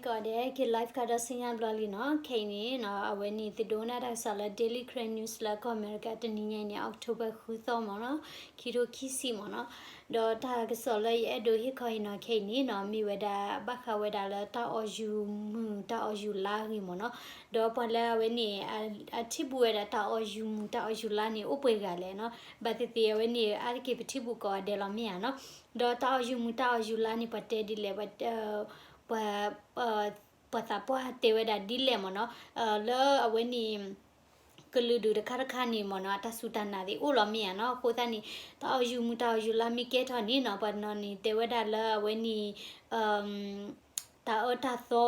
got it. Ke live kada singa blali no. Kini no aweni the dona da sala daily crane news la ko America te ni October khutho mo no. Kiro kisi mo no. Do ta ke sala ye do hi ko ina kini no mi weda bakha weda la ta o ju la ri mo no. Do pa la aweni a tibu weda ta o ju la ni upwe ga le no. Ba te aweni a ke tibu ko de la mi no. Do ta o ju la ni pa te di le but pa te weda dile mono le aweni kuludu de karakani mono ata sutana di ulo mia no ko tani ta ju la mi ke thani no pa no ni te weda le aweni ta ota tho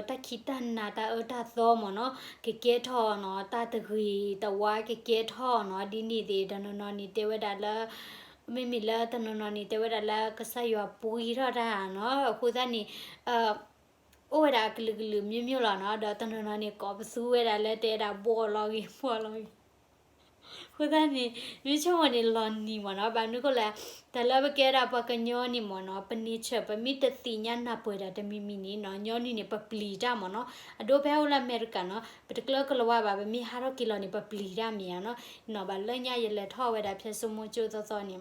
ta kitana ta ota tho mono ke tho no ta tgri ta wa ke tho no di ni de no ni te weda le mi la ta no ni te weda la ka sa yo pui ra ra no ko tani ora glu mi la no da ta no ni ko su weda le te da bo lo ko tani mi cho ni lon ni mo no ba nu ko la ta la ba ke ra pa ka nyo ni mo no pa ni che pa mi te ti nya na po da te mi ni no nyo ni pa pli da mo no ado ba la america no particular ko la wa ba mi ha ro ki lo ni pa pli da mi no no ba le nya ye le tho weda phe so mo chu so ni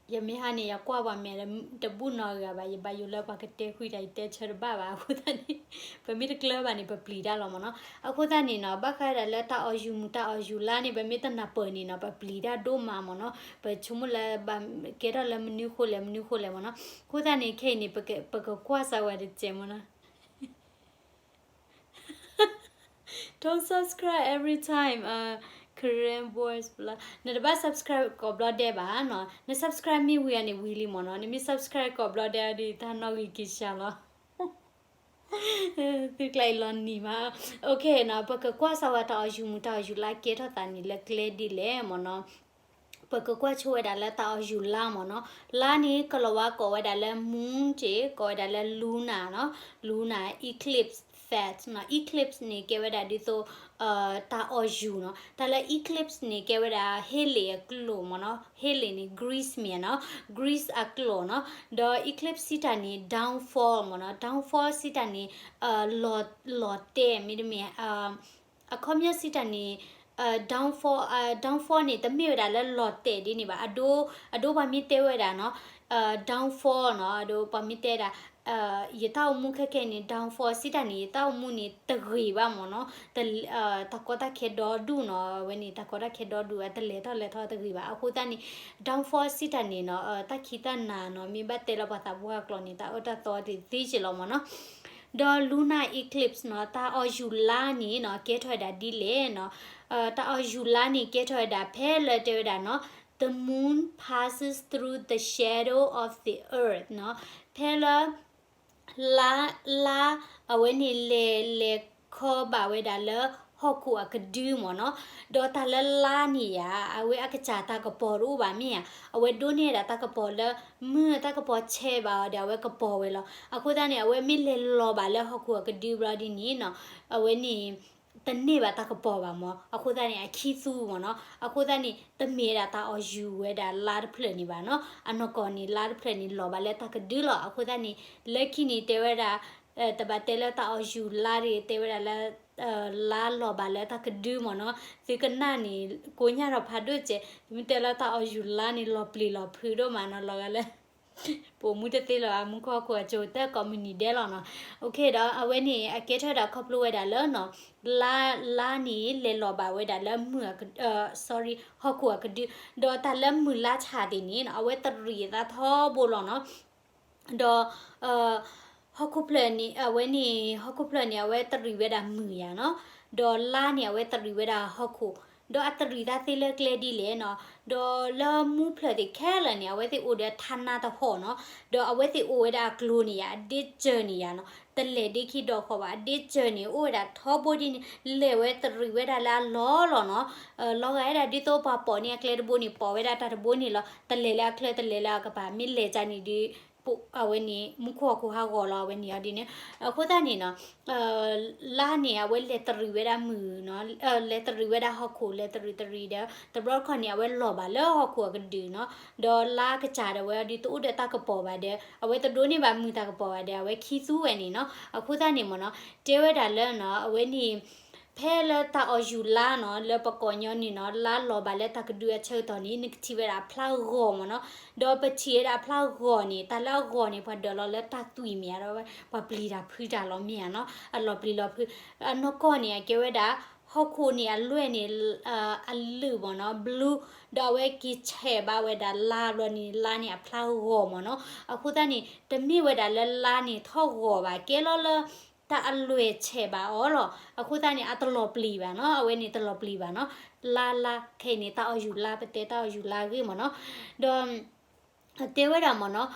ya mi ha ni ya kwa ba me de bu no ga ba ye ba yu la ba ke te khu dai te che ba ko ta ni pa mi de club ba ni pa pli da lo mo no a ko ta ni no ba kha da la ta o ju la ni ba mi ta na pa ni no pa pli da do ma mo no pa chu mu la ba ke da la menu ko le mo no ko ta ni ke ni pa ko kwa sa wa de che mo no don't subscribe every time Korean boys bla na da ba subscribe ko bla de ba no na subscribe mi we ani really mo no ni subscribe ko bla de di ta no ki sha lo tu klai lon ni ma okay na pa ko kwa sa wa ta ju la ke tha ta ni le kle di le mo no pa ko kwa chwe da la ta ju la mo no la ni ko lo wa ko wa da la moon che ko da la luna eclipse fat no eclipse ni ke wa da di so ta o ju no ta la eclipse ni ke wa da hele klo mo no hele ni greece mi no greece a klo no do eclipse sita ni downfall mo no downfall sita ni lot te mi mi a khomya sita ni downfall ni the me da la lot te di ni ba ado ba mi te we da no downfall no ado pa mi te da ye ta mu ke ni downfall sita ni ta mu ni tgri ba mo no ta ko ta ke do du no we ni ta ko ta ke do du a te le tho tgri ba a ko ta ni downfall sita ni no ta khita na no mi ba te la ba ta bu klo ni ta o ta to ti chi lo mo no do lunar eclipse no ta o ju la ni no ke thoi da di le no ta o ju la ni ke thoi da phe le te da no the moon passes through the shadow of the earth no phe la when le kho ba we da le hoku a kdu mo no do ta la ni ya awe akacha ta ko po ru ba mi ya awe do ni da ta ko po le mu ta ko po che ba da we ko po we lo aku ta ni awe mi le lo ba le hoku a kdu bra di ni no awe niตนี่แบบตากระป๋อแบบมั้งအခုတည်းကขี้စုပေါ့နော်အခုတည်းကတမေတာတာအယူဝဲတာလာဖလနေပါနော်အနကောနီလာဖလနေလောပါလဲတကဒူလောအခုတည်းလက်ခိနေတဲဝဲတာတပတ်တဲလဲတာအယူလာရီတဲဝဲတာလဲလာလောပါလဲတကဒူမနော်ဒီကနာနီကိုညာတော့ဖတ်တော့ကျဒီတဲလဲတာအယူလာနီလောပလီလောဖူတော့မနော်လောကလဲပိုမှုတသေးလားမှုခေါ်ခေါ်ကြိုတက် community လဲနော် okay တော့အဝဲနေအကဲထတာခေါပလို့ဝဲတာလဲနော်လာနီလေလောပါဝဲတာလဲမှုsorry ဟောကူကဒီတော့တလဲမှုလာချာဒီနေနော်အဝဲတရီတာသောဘလောနော်တော့ဟောကူပလနီအဝဲနေဟောကူပလနီအဝဲတရီဝဲတာမှုရနော်တော့လာနေအဝဲတရီဝဲတာဟောကူdo atri da tele kledi le no do la mu phle de khela ni awe ti o de thana ta ho no do awe ti o da glo ni ya dit journey ya no te le de ki do kho ba dit journey o da tho bo di le we tri we da la lo no lo ga da di to pa po ni kled bo ni po we da ta bo ni lo te le la ka ba mi le ja ni di ပုအဝဲနေမခေါ်ကိုဟာကောလာဝဲနေရဒီနေအခုတနေနော်လာနေအဝဲလက်တရီဝဲတာမူနော်လက်တရီဝဲတာဟောက်ကိုလက်တရီတဲ့တဘရခနေအဝဲလော်ပါလောဟောက်ကိုကဒီနော်ဒေါ်လာကကြတယ်ဝဲဒီတူတဲ့တကပေါ်ပါတဲ့အဝဲတတိုးနေပါမူတကပေါ်ပါတဲ့အဝဲခီစုဝဲနေနော်အခုတနေမနော်တဲဝဲတာလဲနော်အဝဲနေဖဲလတာအယူလာနော်လပကောညောနီနော်လာလောပါလက်တကဒူရချေတော်နီနကတိဝဲတာဖလောက်ဂောမနော်ဒေါ်ပချီရဖလောက်ဂောနီတလောက်ဂောနီဖဒေါ်လက်တတူမီရတော့ပပလီတာဖရီတာလောမီရနော်အလောပလီလောဖအနောကောနီကဲဝဲတာဟောက်ခိုနီအလွဲ့နေအလူဘောနော် blue တော့ဝဲကီချဲပါဝဲတာလာလောနီလာနီအဖလောက်ဂောမနော်အခုတနီတမိဝဲတာလဲလာနီထောက်ဂောပါကဲလောလောတာအလွေချေပါအော်လို့အခုတည်းအတလောပလီပါနော်အဝဲနေတလောပလီပါနော်လာခဲနေတာအယူလာပတေတာအယူလာကြီးမနော်တော့တေဝရမနော်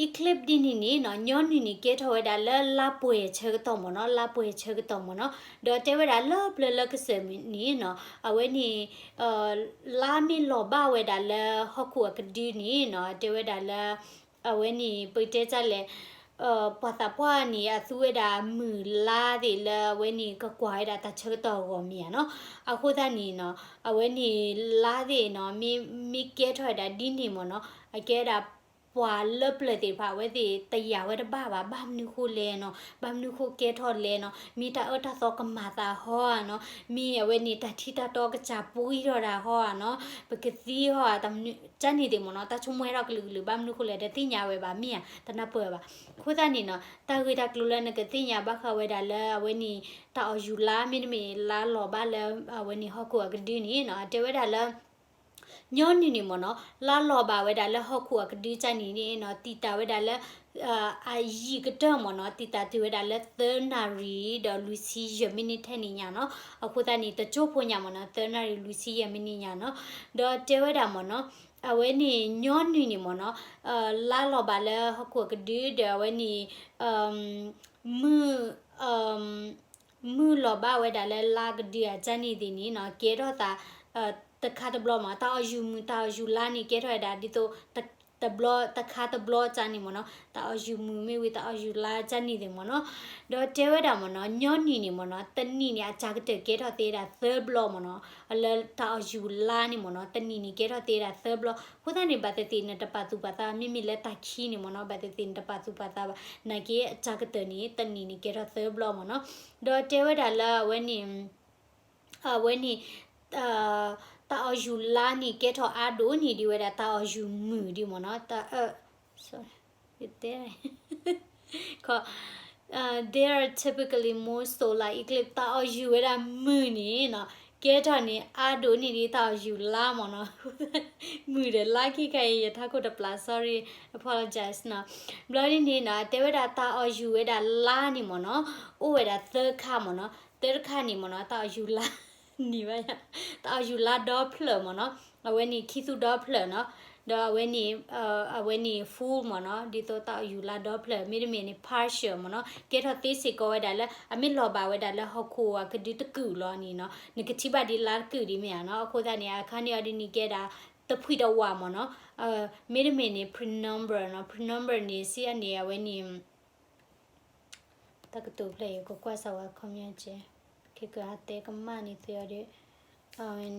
eclipse ဒီနီနော်ညောနီကဲထော်ဝဲတာလာပွေချေတော့မနော်လာပွေချေတော့မနော်တော့တေဝရလာပလလကစမနီနော်အဝဲနီလာမီလောဘဝဲတာလဟခုကဒီနီနော်တေဝရလာအဝဲနီပိတဲကြလဲပတာပွားနီအသူဝဒါမူလာဒီလဝဲနီကကွာရတာချေတော့ကောမီနော်အခုတနီနော်အဝဲနီလာဒီနော်မီကဲထွက်တာဒီနီမနော်အကဲတာပွာလပလက်တေဖာဝဲဒီတရဝဲတဘာဘာမနုခုလဲနော်ဘာမနုခုကဲထော်လဲနော်မီတာအတာသောကမာတာဟောနော်မီဝဲနီတတိတာတော့ကချပူရတာဟောနော်ပကတိဟောတမချန်နေတယ်မနော်တချုံမွဲတော့ကလူဘာမနုခုလဲတတိညာဝဲပါမီတနပွဲပါခုတနီနော်တာဝေတာကလူလဲနကတိညာဘခဝဲတာလဲဝဲနီတာယူလာမင်းမီလာလောဘာလဲဝဲနီဟောကိုကဒီနီနော်တေဝဲတာလဲညောနီနီမနော်လာလောပါဝဲတာလဲဟောခုကဒီချိုင်နီနီနော်တီတာဝဲတာလဲအာယီကတော့မနော်တီတာတီဝဲတာလဲသနာရီဒေါ်လူစီယမီနီထဲနီညာနော်အခုတနီတချို့ဖွညာမနော်သနာရီလူစီယမီနီညာနော်ဒေါ်တေဝဲတာမနော်အဝဲနီညောနီနီမနော်လာလောပါလဲဟောခုကဒီဒေဝဲနီမူမူလောပါဝဲတာလဲလာကဒီအချန်နီဒီနီနော်ကေတော့တာတခါတဘလမှာတာယူလာနီကဲထွက်တာဒီတော့တဘလတခါတဘလချာနီမနော်တာယူမူမေဝတာယူလာချာနီတယ်မနော်တော့တဲဝဲတာမနော်ညောနီနီမနော်တနီနီအချာကတဲ့ကဲထွက်သေးတာ third block မနော်အလတာယူလာနီမနော်တနီနီကဲထွက်သေးတာ third block ခုတနေပတ်တဲ့နေတပတ်သူပတ်တာမိလက်တာခီနီမနော်ပတ်တဲ့တပတ်သူပတ်တာနကေအချာကတဲ့နီတနီနီကဲထွက် third block မနော်တော့တဲဝဲတာလာဝဲနီတာယူလာနီကဲထော်အာဒိုနီဒီဝဲတာယူမူဒီမနော်sorry there there are typically more solar eclipse တာယူဝဲတာမူနီနော်ကဲထော်နီအာဒိုနီဒီတာယူလာမနော်မူတယ်လာခိခိုင်ရထားကိုတပလာ sorry apologize နော်ဘလော်ဒီနီနော်တဲဝဲတာယူဝဲတာလာနီမနော်ဥဝဲတာသခမနော်သခနီမနော်တာယူလာနီပါရတာယူလာတော့ဖလမနော်အဝဲနီခီစုတော့ဖလနော်တော့အဝဲနီ full မနော်ဒီတော့တာယူလာတော့ဖလမိမီနီ partial မနော်ကဲတော့တေးစီကောဝဲတာလဲအမိလောပါဝဲတာလဲဟောခိုကဒီတကူလောနီနော်နဂတိပါဒီလာကူဒီမရနော်အခုတည်းနေအခါနေအဒီနီကဲတာတဖွိတော့ဝါမနော်မိမီနီ print number နော် print number နေစီအနေအဝဲနီတကတူပလေကိုကွက်ဆောက်ခွန်မြချေခေကတဲ့ကမနီသေးရ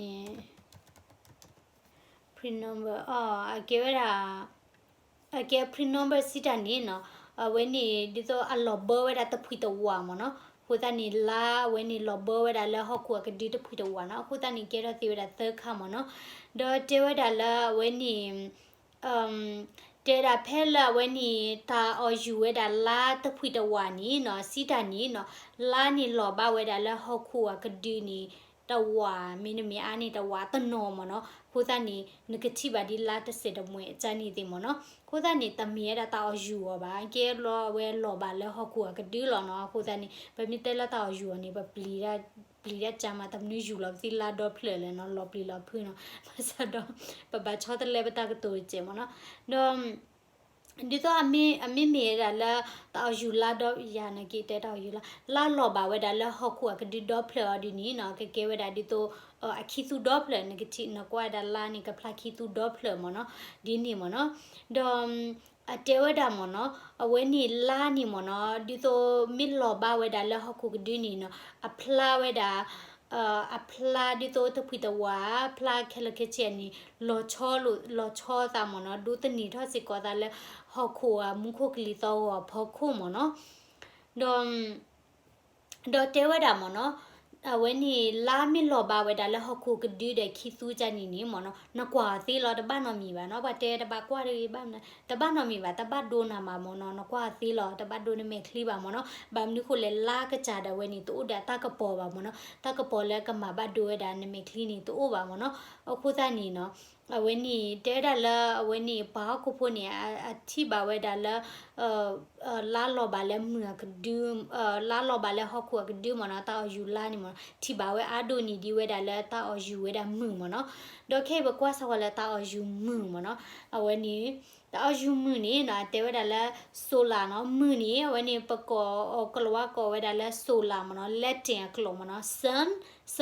နေ print number အကေဝရာအကေ print number စီတနေနော်ဝဲနေဒီတော့အလောဘဝဲတာတဖွိတော့ဝါမနော်ခုတနီလာဝဲနေလောဘဝဲတာလဲဟောက်ကွာကဒီတဖွိတော့ဝါနော်ခုတနီကေရသေးဝဲတာသခမနော်ဒေါ်တေဝဲတာလာဝဲနေတေရာဖဲလာဝဲနေတာယူဝဲတာလာတဖွိတော့ဝါနီနော်စီတနီနော်လာနီလောဘဝဲတာလဲဟောက်ကွာကဒီနီတဝါမင်းမအားနေတဝါတနော်မနော်ခိုးသားနေငကတိပါဒီလာတစစ်တမွေအချမ်းနေတယ်မနော်ခိုးသားနေတမီရတာတောက်ယူရပါကဲလောဝဲလောပါလဲဟောက်ကူကဒီလောနော်ခိုးသားနေဗမီတဲလာတောက်ယူနေပါပလီရချာမတမနူယူလောသီလာတော့ဖလဲလဲနော်လောပလီလောဖွေးနော်မဆတော့ပပချောတလဲပတာကတိုချေမနော်တော့ ဒီတော့အမေမေရလာတောက်ယူလာတော့ရနကေတဲ့တောက်ယူလာလောပါဝဲဒါလဟခုကဒီတော့ဖလော်ဒီနီနော်ကေဝဲဒါဒီတော့အခီသူတော့ဖလော်နကတိနကွာဒါလာနီကဖလာခီသူတော့ဖလော်မနော်ဒီနီမနော်ဒေါ်အတဲဝဲဒါမနော်အဝဲနီလာနီမနော်ဒီတော့မီလောပါဝဲဒါလဟခုကဒီနီနော်အဖလာဝဲဒါအဖလာဒီတော့တပိတဝါဖလာခလကချီနီလောချောတာမနော်ဒူတနီထောစီကောတာလဲဟောခိုမူခိုကလီတော့ဖောခိုမနော်ဒေါ်တဲဝဒါမနော်အဝဲနီလာမီလောပါဝဲဒါလဲဟောခိုကဒီတဲ့ခီသူချနီနီမနော်နကွာသေးလောတပတ်နော်မီပါနော်ဗတဲတပတ်ကွာရီပါမတပတ်နော်မီပါတပတ်ဒိုနာမှာမနော်နကွာသေးလောတပတ်ဒိုနေမဲခလီပါမနော်ဗမ်နီခိုလဲလာကကြတဲ့ဝဲနီတူဒါတကပေါ်ပါမနော်တကပေါ်လဲကမှာဘတ်ဒိုဝဲဒါနေမဲခလီနီတူပါမနော်အခုသားနီနော်အဝဲနီတဲဒါလာအဝဲနီဘာခုဖို့နေအတိပါဝဲဒါလာလာလောပါလဲမြကဒူလာလောပါလဲဟောခုကဒူမနော်တာယူလာနီမတိပါဝဲအာဒိုနီဒီဝဲဒါလဲတာယူဝဲဒါမြမနော်ဒေါ်ခေဘကွာဆောလဲတာယူမြမနော်အဝဲနီတာယူမြနီနော်တဲဝဲဒါလဲဆိုလာနော်မြနီအဝဲနီပကောကလောကောဝဲဒါလဲဆိုလာမနော်လက်တင်ကလောမနော်စ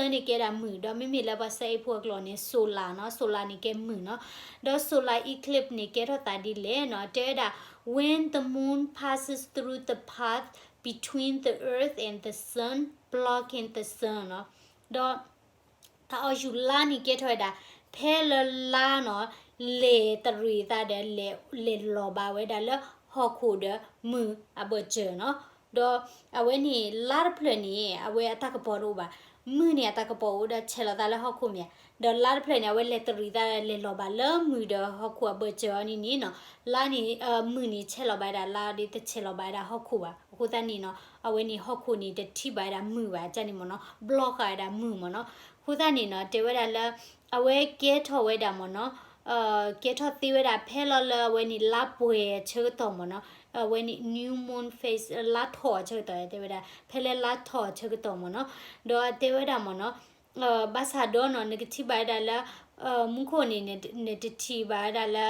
န်နီကဲဒါမြဒေါ်မိမိလဲပါစေဖို့ကလောနေဆိုလာနော်ဆိုလာနီကဲမြနော်ဒေါ်ဆိုလာ eclipse နီကဲတော့တာဒီလေနော်တဲဒါ when the moon passes through the path between the earth and the sun blocking the sun နော်ဒေါ်တာအယူလာနီကဲထော်ဒါဖဲလလာနော်လေတရီတာတဲ့လေလောပါဝဲဒါလဟောခုဒမူအဘချေနော်ဒေါ်အဝဲနီလာပလနီအဝဲအတကပေါ်တော့ပါမူနီအတကပေါ်ဒါချေလာတာလဟောခုမြဒေါ်လာပလနီအဝဲလေတရီတာလေလောပါလမူဒဟောခုအဘချေနီနီနော်လာနီမူနီချေလောပါဒါလာဒီတချေလောပါဒါဟောခုပါအခုတန်းနီနော်အဝဲနီဟောခုနီတတိပါဒါမူပါကြနေမနော်ဘလော့ခါဒါမူမနော်ခုတန်းနီနော်တေဝဒါလာအဝဲကဲထော်ဝဲဒါမနော်ကဲထော်တီဝဲဒါဖဲလောလဝဲနီလာပွဲချေတော်မနော်ဝဲနီ new moon face လာထော်ချေတော်တေဝဒါဖဲလဲလာထော်ချေတော်မနော်ဒေါ်တေဝဒါမနော်ဘာသာတော့နော် negative ပါဒါလာမုခိုနေနေတတိပါဒါလာ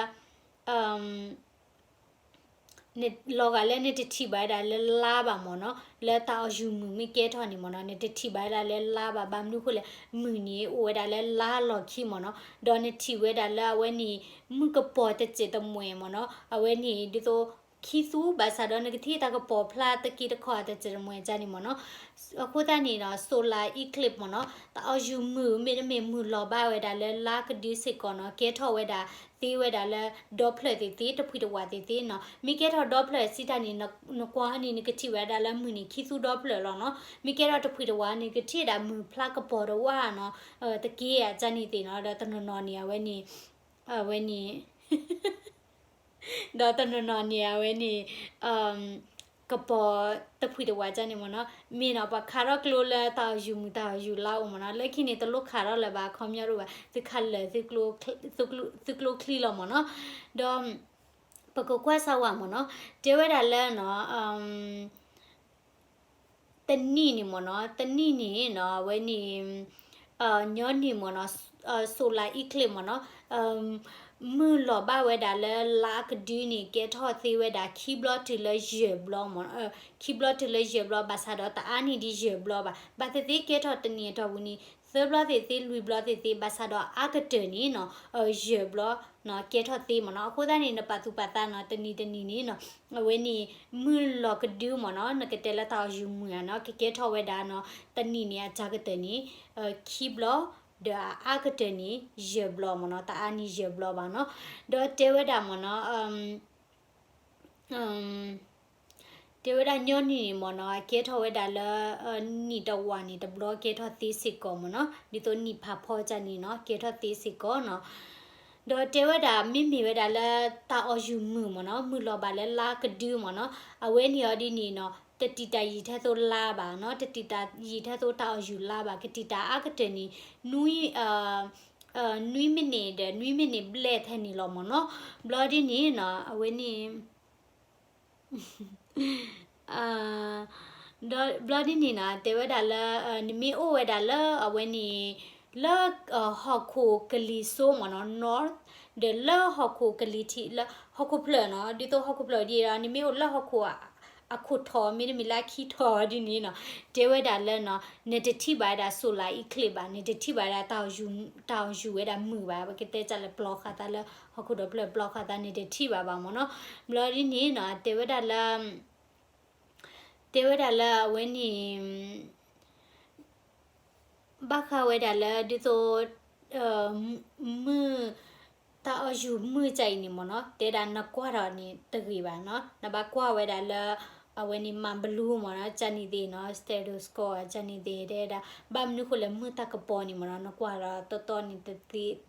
နေလောကလည်းနေတတိပါဒါလဲလာပါမနော်လဲတာယူမူမိကဲထော်နေမနော်နေတတိပါဒါလဲလာပါဘာမလို့ခိုလဲမူနေဝဲဒါလဲလာလော်ခိမနော်ဒေါ်နေတီဝဲဒါလာဝဲနီမုကပေါ်တကျတမွေမနော်အဝဲနီဒီတော့ခီသူဘာသာတော့ငကတိတကပေါ်ဖလာတကီတခေါ်တဲ့ကျမွေကြနေမနော်အခုတန်းနေတော့ solar eclipse မနော်တောက်ယူမှုမေမှုလောပါဝဲဒါလဲလာကဒီစစ်ကောနော်ကဲထော်ဝဲဒါသေးဝဲဒါလဲဒေါပလက်သေးတဖွေတဝါသေးနော်မိကဲထော်ဒေါပလက်စီတာနေနကွာနေငကတိဝဲဒါလဲမှုနေခီသူဒေါပလက်လောနော်မိကဲတော့တဖွေတဝါနေကတိဒါမှုဖလာကပေါ်တော့ဝါနော်တကီးရကြနေသေးနော်ဒါတနော်နေဝဲနေဝဲနေဒေါ်တနော်နေဝဲနေကပေါ်တဖွေတဝါကြနေမနော်မင်းတော့ပါခါတော့ကလိုလာတာယူလာဦးမနော်လက်ခိနေတလို့ခါတော့လည်းပါခေါမြရပါသခက်လေသကလိုခလီလောမနော်တော့ပကကွာဆာဝမနော်တဲဝဲဒါလဲနော်တနီနီမနော်တနီနီနော်ဝဲနီညောနီမနော်ဆိုလာ eclipse မနော်มือหล่อบ้าเวดาเลยลากดีนี่เกทอซีเวดาคีบลอติเลยเยบลอมอนคีบลอติเลยเยบลอบาซาดอตาอานี่ดีเยบลอบาบาเตติเกทอตเนียทอวุนี่เซบลอติติลุยบลอติติบาซาดออากะเตนี่เนาะเยบลอเนาะเกทอติมเนาะအခုသားနေနပตุပตาเนาะตนีนี่เนาะเวนี่มือหล่อกะดูมเนาะนกะเตละตายูมือเนาะเกทอเวดาเนาะตนีเนี่ยจากะเตนี่คีบลอဒါအကတနီယေဘလမနော်တာအနီယေဘလဘာနော်ဒေါ်တေဝဒါမနော်တေဝဒါညောနီမနော်ကေထောဝဒါလာနီတဝါနီတဘလကေထောသီစစ်ကောမနော်ဒီတော့နီဖာဖောကြနီနော်ကေထောသီစစ်ကောနော်ဒေါ်တေဝဒါမိဝဒါလာတာအယူမှုမနော်မှုလောပါလဲလာကဒူးမနော်အဝဲနီယောဒီနီနော်တတိတာရီထဲသို့လာပါเนาะတတိတာရီထဲသို့တောက်ယူလာပါကတိတာအကတနီနွီနွီမိနေဘလက်ထဲနီလောမเนาะဘလော်ဒီနီเนาะအဝဲနီဒေါ်ဘလော်ဒီနီနာတေဝဒါလာနိမီအိုဝဒါလာအဝဲနီ la hoko kali so mono north the la hoko kali ti la hoko pla no di to hoko pla di ra ni me la hoko aku tho mi mi la ki tho di ni no de we da le no ne de ti ba da solar eclipse ba ne de ti ba da taw yu we da mu ba ke te cha le block kha ta le hoko do block kha ta ne de ti ba mo no blo di ni no de we da la we ni ba kha we da la di to mu ta yu mu chai ni mo no te da na kwa ra ni te gi ba no na ba kwa we da la when in mamblu mona chani de no status ko chani de da bam nu ko le mu ta ka poni mona no kwa ra to ni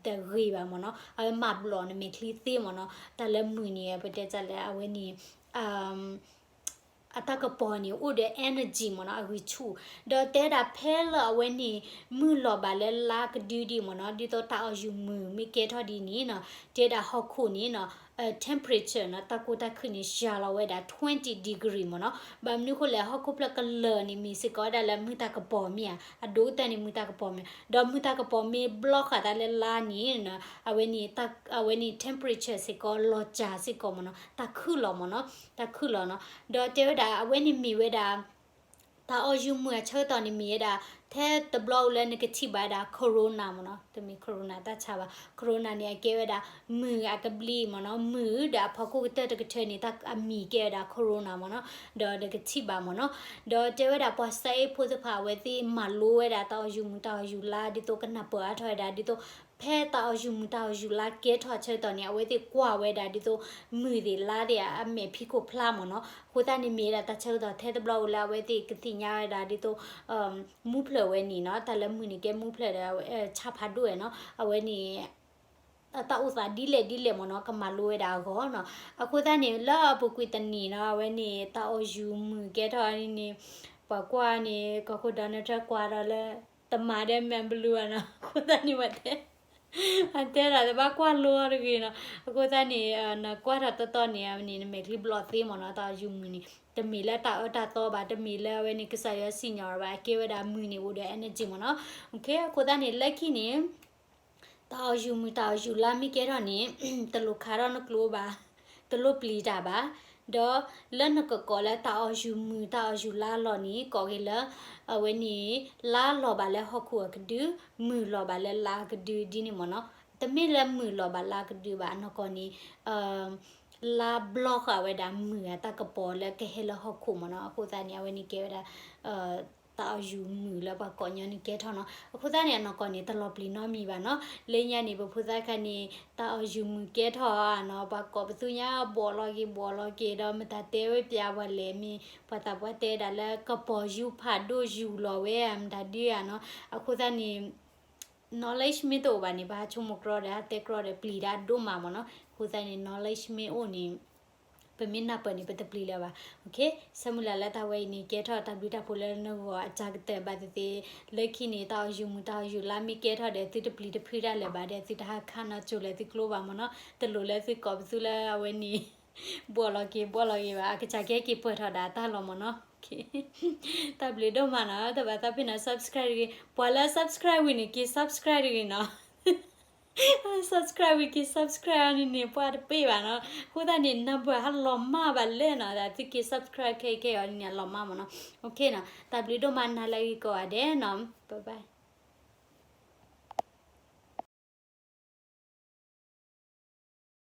te ri ba mona a ma blo ni me kli ti mona ta le mu ni e pe te cha le a we ni ataka poni u de energy mona a wi chu do te da phela when ni mu lo ba le la ka di mona di to ta yu mu mi ke tho di ni no te da ho khu ni no temperature na ta ko ta khini sha la we da 20 degree mo no ba mnu ko le ho ko pla ka le ni mi se ko da la mu ta ka po mi a do ta ni mu ta ka po mi do mu ta ka po mi block ka da le la ni na a we ni temperature se ko lo cha se ko mo no ta khu lo mo no ta khu lo no do te da a we ni mi we da ta o yu mu a chho to ni mi da the the blow le negative ba da corona mo no to mi corona ta cha ba corona ni a ke da mu a ka bli mo no mu da pha ko te de ke ni ta a mi ke da corona mo no do negative ba mo no do te da pa sai pho sa pha we ti ma lo we da ta yu mu ta yu la di to ka na pa a thwa da di toဖဲတာယူမတာယူလာကဲထော်ချဲတော်နေအဝဲတဲ့ကွာဝဲတာဒီတော့မီဒီလာတဲ့အမေဖီကိုဖလာမနော်ဟိုတနေမေတာတချဲတော်ထဲတဘလောက်လာဝဲတဲ့ကတိညာရတာဒီတော့မူဖလဝဲနီနော်တလည်းမူနီကဲမူဖလတဲ့ချဖတ်ด้วยနော်အဝဲနီတာဥစားဒီလေမနော်ကမလိုရတာကောနော်အခုတနေလာပုကွေတနီနော်ဝဲနေတာအယူမကဲထော်နေပကွာနေကခုဒနထကွာရလဲတမာတဲ့မန်ဘလူးနော်ခုတနေဝတဲ့Antera de ba kwa lo ri na ko ta ni na kwa ra to ni ni me kli blot ti mo na ta yu mu ni te mi la ta to ba te mi la we ni ka sa ya si nya ba ke we da mu ni wo de energy mo na okay ko ta ni lucky ni ta yu la mi ke ro ni te lo kha ro no klo ba te lo pli da ba do le na ko la ta yu la lo ni ko ke la we ni la lo ba le ho khu ka du mu lo ba le la ka du di ni mo no te me le mu lo ba la ka du ba no ko ni la block a we da mu ta ka po le ke he la ho khu mo no ko ta ni we ni ke da ta yu mu la ba ko nya ni ke tho no ko ta ni no ko ni ta lo pli no mi ba no le nya ni bo phu sa ka ni ta yu mu ke tho no ba ko bu tu nya bo lo ke da ma ta te we pya ba le mi pa ta ba te da la ka po yu pha do yu lo we am da di ya no ko ta ni knowledge me to ba ni ba chu mo kro da te kro de pli da do ma mo no ko ta ni knowledge me o ni pe min na pa ni pe te pli la ba okay samula la ta we ni ke tho ta bi ta pho le no wa cha te ba te le khi ni ta yu la mi ke tho de ti te pli te phri da le ba de ti ta kha na chu le ti klo ba mo no te lo le ti ko su la we ni bo lo ke ba ka cha ke ki pho tho da ta lo mo no okay ta bli do ma na ta ba ta pin na subscribe ki po la subscribe ni ki subscribe ni no subscribe ki subscribe ni pa pe ba no ko da ni number ha lo ma ba le na da ti ki subscribe ke ni lo ma mo no okay na ta bli do ma na la ko ade no bye bye